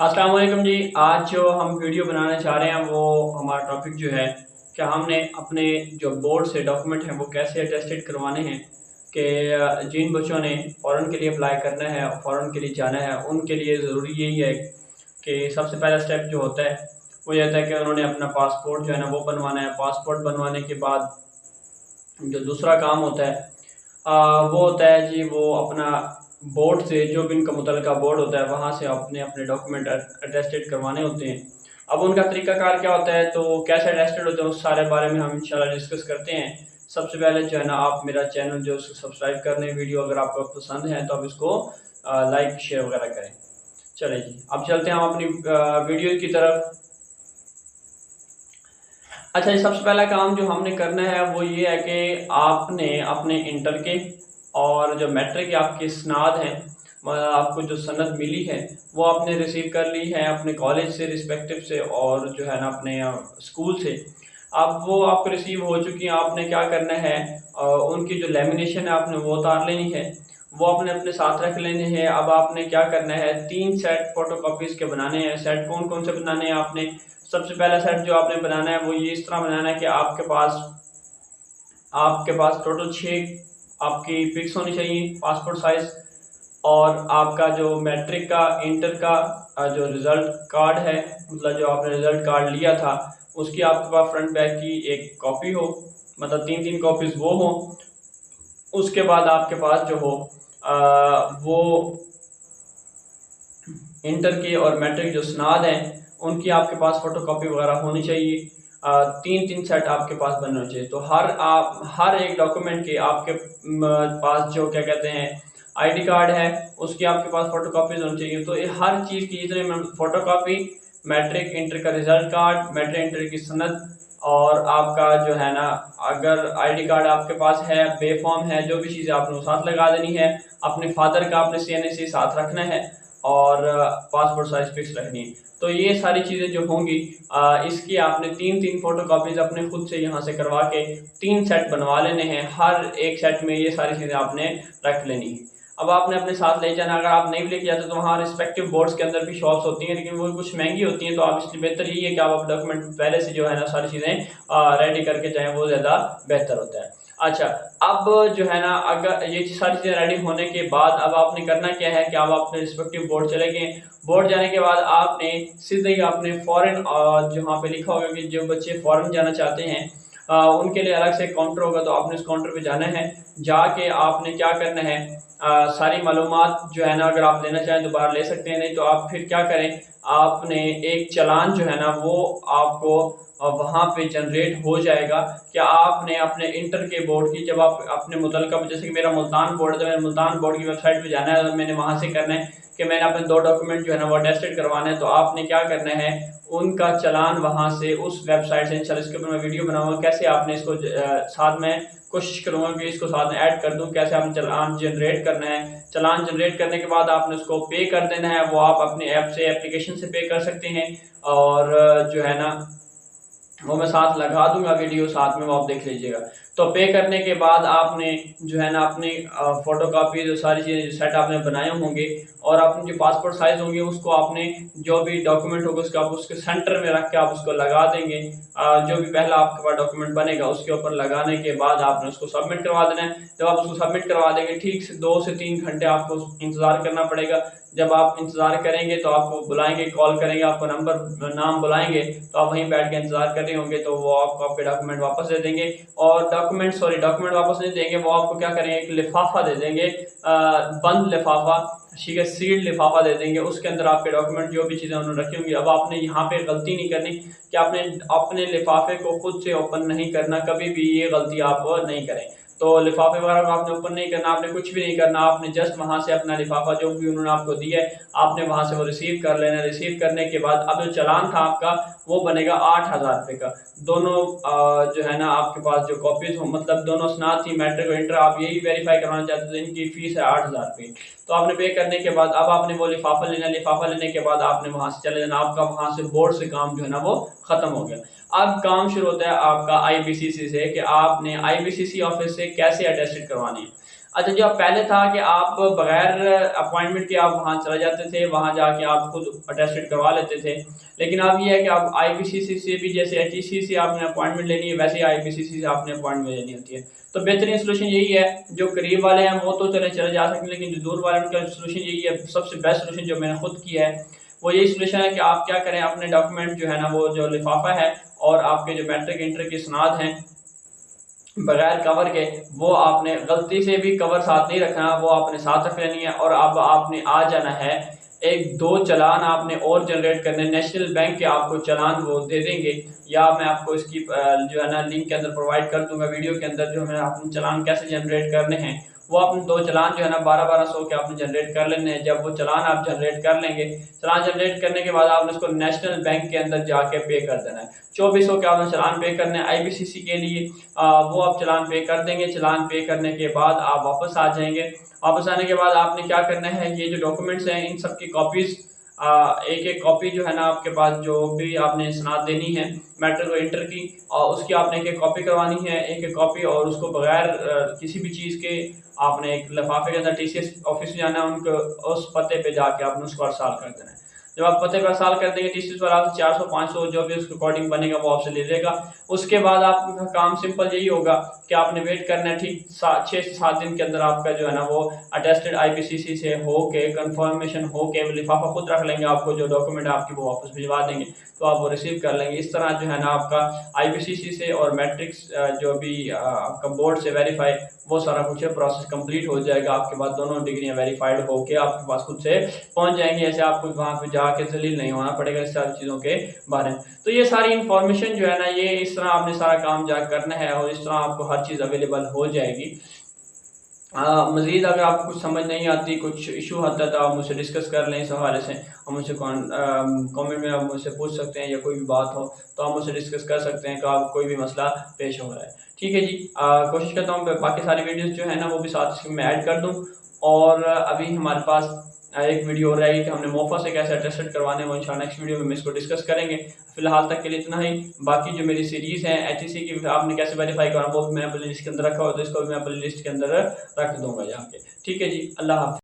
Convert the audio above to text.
अस्सलाम वालेकुम जी। आज जो हम वीडियो बनाना चाह रहे हैं वो हमारा टॉपिक जो है कि हमने अपने जो बोर्ड से डॉक्यूमेंट हैं वो कैसे अटेस्टेड करवाने हैं कि जिन बच्चों ने फ़ॉरेन के लिए अप्लाई करना है, फ़ॉरेन के लिए जाना है, उनके लिए ज़रूरी यही है कि सबसे पहला स्टेप जो होता है वो ये होता है कि उन्होंने अपना पासपोर्ट जो है ना वो बनवाना है। पासपोर्ट बनवाने के बाद जो दूसरा काम होता है वो होता है जी, वो अपना बोर्ड से जो भी इनका मुतलका बोर्ड होता है वहाँ से अपने अपने डॉक्यूमेंट अटेस्टेड करवाने होते हैं। अब उनका तरीकाकार क्या होता है, तो कैसे अटेस्टेड होते हैं, उस सारे बारे में हम इंशाल्लाह डिस्कस करते हैं। सबसे पहले जो है ना, आप मेरा चैनल जो उसको सब्सक्राइब कर लें। वीडियो अगर आपको पसंद है तो आप इसको लाइक शेयर वगैरह करें। चले जी, अब चलते हैं हम अपनी वीडियो की तरफ। अच्छा जी, सबसे पहला काम जो हमने करना है वो ये है कि आपने अपने इंटर के और जो मैट्रिक के आपके स्नाद हैं, आपको जो सनद मिली है वो आपने रिसीव कर ली है अपने कॉलेज से रिस्पेक्टिव से और जो है ना अपने स्कूल से। अब वो आपको रिसीव हो चुकी हैं। आपने क्या करना है, उनकी जो लेमिनेशन है आपने वो उतार लेनी है, वो अपने अपने साथ रख लेने हैं। अब आपने क्या करना है, 3 सेट फोटो कॉपीज़ के बनाने हैं। सेट कौन कौन से बनाने हैं आपने, सबसे पहला सेट जो आपने बनाना है वो ये इस तरह बनाना है कि आपके पास टोटल 6 आपकी पिक्स होनी चाहिए पासपोर्ट साइज। और आपका जो मैट्रिक का, इंटर का जो रिज़ल्ट कार्ड है, मतलब जो आपने रिज़ल्ट कार्ड लिया था उसकी आपके पास फ्रंट बैक की एक कॉपी हो, मतलब 3-3 कॉपीज़ वो हो। उसके बाद आपके पास जो हो वो इंटर के और मैट्रिक जो स्नाद हैं उनकी आपके पास फ़ोटोकॉपी वगैरह होनी चाहिए। 3-3 सेट आपके पास बनने चाहिए। तो हर एक डॉक्यूमेंट के आपके पास जो क्या कहते हैं आईडी कार्ड है उसकी आपके पास फ़ोटोकॉपीज़ होनी चाहिए। तो ये हर चीज़ की जितने फ़ोटोकॉपी, मैट्रिक इंटर का रिज़ल्ट कार्ड, मैट्रिक इंटर की सनद, और आपका जो है ना, अगर आईडी कार्ड आपके पास है, बे फॉर्म है, जो भी चीज़ें आपने वो साथ लगा देनी है। अपने फादर का आपने CNA साथ रखना है और पासपोर्ट साइज पिक्स रखनी है। तो ये सारी चीज़ें जो होंगी, इसकी आपने 3-3 फ़ोटोकॉपीज़ अपने खुद से यहाँ से करवा के 3 सेट बनवा लेने हैं। हर एक सेट में ये सारी चीज़ें आपने रख लेनी है। अब आपने अपने साथ ले जाना। अगर आप नहीं भी लेके जाते तो वहाँ रिस्पेक्टिव बोर्ड्स के अंदर भी शॉप्स होती हैं, लेकिन वो कुछ महंगी होती हैं। तो आप, इसलिए बेहतर यही है कि आप डॉक्यूमेंट पहले से जो है ना सारी चीज़ें रेडी करके जाएँ, वो ज़्यादा बेहतर होता है। अच्छा, अब जो है ना, अगर ये सारी चीज़ें रेडी होने के बाद अब आपने करना क्या है कि अब अपने रिस्पेक्टिव बोर्ड चले गए। बोर्ड जाने के बाद आपने सीधे ही आपने फ़ॉरेन, जहाँ पे लिखा होगा कि जो बच्चे फ़ॉरेन जाना चाहते हैं उनके लिए अलग से काउंटर होगा, तो आपने उस काउंटर पे जाना है। जाके आपने क्या करना है, सारी मालूमात जो है ना, अगर आप लेना चाहें तो बाहर ले सकते हैं, नहीं तो आप फिर क्या करें, आपने एक चालान जो है ना वो आपको वहाँ पे जनरेट हो जाएगा कि आपने अपने इंटर के बोर्ड की, जब आप अपने मुतलका, जैसे कि मेरा मुल्तान बोर्ड है तो मेरे मुल्तान बोर्ड की वेबसाइट पे जाना है, तो मैंने वहाँ से करना है कि मैंने अपने 2 डॉक्यूमेंट जो है ना वो अटेस्टेड करवाना है। तो आपने क्या करना है, उनका चालान वहाँ से उस वेबसाइट से, इंशाल्लाह इसके ऊपर मैं वीडियो बनाऊँगा कैसे आपने इसको साथ में कोशिश करूँगा कि इसको साथ में ऐड कर दूँ, कैसे आपने चालान जनरेट करना है। चालान जनरेट करने के बाद आपने उसको पे कर देना है। वो आप अपने ऐप से, एप्लीकेशन से पे कर सकते हैं। और जो है ना, वो मैं साथ लगा दूंगा वीडियो, साथ में वो आप देख लीजिएगा। तो पे करने के बाद आपने जो है ना अपनी फोटोकॉपी, जो सारी चीज़ें जो सेट आपने बनाए होंगे और अपनी जो पासपोर्ट साइज होंगे उसको आपने, जो भी डॉक्यूमेंट होगा उसको आप उसके सेंटर में रख के आप उसको लगा देंगे। जो भी पहला आपके पास डॉक्यूमेंट बनेगा उसके ऊपर लगाने के बाद आपने उसको सबमिट करवा देना है। जब आप उसको सबमिट करवा देंगे, ठीक से 2 से 3 घंटे आपको इंतज़ार करना पड़ेगा। जब आप इंतज़ार करेंगे तो आपको बुलाएंगे, कॉल करेंगे, आपको नाम बुलाएंगे, तो आप वहीं बैठ के इंतज़ार कर रहे होंगे, तो वो आपको आपके डॉक्यूमेंट वापस दे देंगे। और डॉक्यूमेंट वापस नहीं देंगे, वो आपको क्या करेंगे, एक लिफाफा दे देंगे, बंद लिफाफा, ठीक है, सील्ड लिफाफा दे देंगे। उसके अंदर आपके डॉक्यूमेंट जो भी चीज़ें उन्होंने रखी होंगी। अब आपने यहाँ पे गलती नहीं करनी कि आपने अपने लिफाफे को खुद से ओपन नहीं करना, कभी भी ये गलती आप नहीं करें। तो लिफाफे वगैरह को आपने ओपन नहीं करना, आपने कुछ भी नहीं करना। आपने जस्ट वहाँ से अपना लिफाफा जो भी उन्होंने आपको दिया है, आपने वहाँ से वो रिसीव कर लेना। रिसीव करने के बाद अब जो चालान था आपका वो बनेगा 8,000 रुपये का। दोनों जो है ना आपके पास जो कॉपीज हो, मतलब दोनों स्नात थी, मैट्रिक और इंटर, आप यही वेरीफाई करवाना चाहते थे, इनकी फीस है 8,000 रुपये। तो आपने पे करने के बाद अब आपने वो लिफाफा लेना। लिफाफा लेने के बाद आपने वहाँ से चले जाना। आपका वहाँ से बोर्ड से काम जो है ना वो खत्म हो गया। अब काम शुरू होता है आपका IBCC से, कि आपने IBCC ऑफिस से कैसे अटेस्टेड करवानी है। अच्छा, जो पहले था कि आप बगैर अपॉइंटमेंट के आप वहाँ चले जाते थे, वहाँ जाके आप खुद अटेस्टेड करवा लेते थे। लेकिन अब ये है कि आप आईपीसीसी से भी, जैसे एचईसी से आपने अपॉइंटमेंट लेनी है, वैसे ही आईपीसीसी से आपने अपॉइंटमेंट लेनी होती है। तो बेहतरीन सोल्यूशन यही है, जो करीब वाले हैं वो तो चले जा सकते हैं, लेकिन जो दूर वाले उनका सोल्यूशन यही है, सबसे बेस्ट सोल्यूशन जो मैंने खुद किया है वो यही सोल्यूशन है कि आप क्या करें, अपने डॉक्यूमेंट जो है ना, वो जो लिफाफा है और आपके जो मैट्रिक इंटर की सनाद हैं बगैर कवर के, वो आपने गलती से भी कवर साथ नहीं रखना, वो आपने साथ रख लेनी है। और अब आपने आ जाना है, एक दो चलान आपने और जनरेट करने, नेशनल बैंक के आपको चलान वो दे देंगे, या मैं आपको इसकी जो है ना लिंक के अंदर प्रोवाइड कर दूंगा वीडियो के अंदर, जो है आपने चलान कैसे जनरेट करने हैं। वो आपने दो चलान जो है ना 1200 के आपने जनरेट कर लेने हैं। जब वो चलान आप जनरेट कर लेंगे, चलान जनरेट करने के बाद आपने उसको नेशनल बैंक के अंदर जाके पे कर देना है। 2400 के आपने चलान पे करने हैं आईपीसीसी के लिए, वो आप चलान पे कर देंगे। चलान पे करने के बाद आप वापस आ जाएंगे। वापस आने के बाद आपने क्या करना है, ये जो डॉक्यूमेंट्स हैं इन सब की कॉपीज, एक एक कॉपी जो है ना आपके पास, जो भी आपने सनाद देनी है मैट्रिक और इंटर की, और उसकी आपने एक एक कॉपी करवानी है, एक एक कॉपी। और उसको बगैर किसी भी चीज़ के आपने एक लिफाफे के अंदर टीसीएस ऑफिस जाना है, उनको उस पते पे जाके आपने उसको अरसाल कर देना है। जब आप पते पर अरसाल कर देंगे, टीसीएस वाला आपसे 400-500 जो भी उसके अकॉर्डिंग बनेगा वो आपसे ले लेगा। उसके बाद आपका काम सिंपल यही होगा कि आपने वेट करना है, ठीक 6 से 7 दिन के अंदर आपका जो है ना वो अटेस्टेड आईपीसीसी से हो के कंफर्मेशन हो के लिफाफा खुद रख लेंगे, आपको जो डॉक्यूमेंट है आपकी वो वापस भिजवा देंगे, तो आप वो रिसीव कर लेंगे। इस तरह जो है ना आपका आईपीसीसी से और मैट्रिक्स जो भी आपका बोर्ड से वेरीफाई, वो सारा कुछ है प्रोसेस कंप्लीट हो जाएगा। आपके पास दोनों डिग्रियां वेरीफाइड होके आपके पास खुद से पहुंच जाएंगी। ऐसे आपको वहाँ पे जाके जलील नहीं होना पड़ेगा इस सारी चीज़ों के बारे में। तो ये सारी इन्फॉर्मेशन जो है ना, ये इस तरह आपने सारा काम जा करना है और इस तरह आपको हर चीज़ अवेलेबल हो जाएगी। मज़ीद अगर आपको कुछ समझ नहीं आती, कुछ इशू आता है, तो आप मुझसे डिस्कस कर लें इस हवाले से, और मुझसे कमेंट में आप मुझसे पूछ सकते हैं, या कोई भी बात हो तो आप मुझसे डिस्कस कर सकते हैं कि आप कोई भी मसला पेश हो रहा है। ठीक है जी, कोशिश करता हूँ बाकी सारी वीडियोज़ जो है ना वो भी साथ इसमें मैं ऐड कर दूँ। और अभी हमारे पास एक वीडियो हो रही है कि हमने मोफा से कैसे अटेस्टेड करवाने, वो इंशाल्लाह नेक्स्ट वीडियो में हम इसको डिस्कस करेंगे। फिलहाल तक के लिए इतना ही। बाकी जो मेरी सीरीज़ है एचईसी की, आपने कैसे वेरीफाई करना, वो भी मैं प्ले लिस्ट के अंदर रखा हो, तो इसको भी मैं प्ले लिस्ट के अंदर रख दूंगा जाके। ठीक है जी, अल्लाह हाफ़िज़।